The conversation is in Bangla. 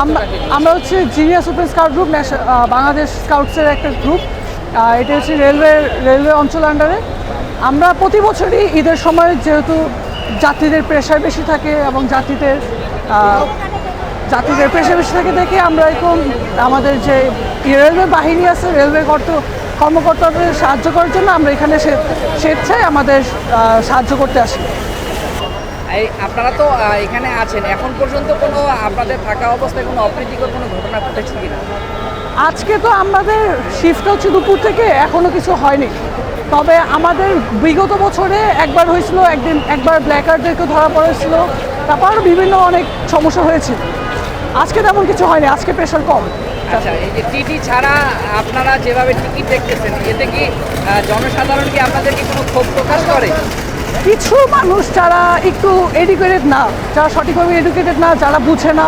আমরা হচ্ছে genius open scout group, Bangladesh স্কাউটসের একটা গ্রুপ। এটা হচ্ছে রেলওয়ে অঞ্চল আন্ডারে। আমরা প্রতি বছরই ঈদের সময় যেহেতু যাত্রীদের প্রেশার বেশি থাকে এবং যাত্রীদের প্রেশার বেশি থাকে দেখে আমরা এরকম আমাদের যে রেলওয়ে বাহিনী আছে, রেলওয়ে কর্মকর্তাদের সাহায্য করার জন্য আমরা এখানে স্বেচ্ছায় আমাদের সাহায্য করতে আসি। আপনারা তো এখানে আছেন, এখন পর্যন্ত কোনো আপনাদের থাকা অবস্থায় কোনো অপ্রীতিকর কোনো ঘটনা ঘটেছে কিনা? আজকে তো আমাদের শিফট হচ্ছে দুপুর থেকে, এখনও কিছু হয়নি। তবে আমাদের বিগত বছরে একবার হয়েছিল, একবার ব্ল্যাকারদেরকে ধরা পড়েছিল, তারপর আরও বিভিন্ন অনেক সমস্যা হয়েছে। আজকে তেমন কিছু হয়নি, আজকে প্রেশার কম। আচ্ছা, এই যে টিটি ছাড়া আপনারা যেভাবে টিকিট দেখতেছেন, এতে কি জনসাধারণ কি আপনাদেরকে কোনো ক্ষোভ প্রকাশ করে? কিছু মানুষ যারা একটু এডুকেটেড না, যারা সঠিকভাবে এডুকেটেড না, যারা বুঝে না,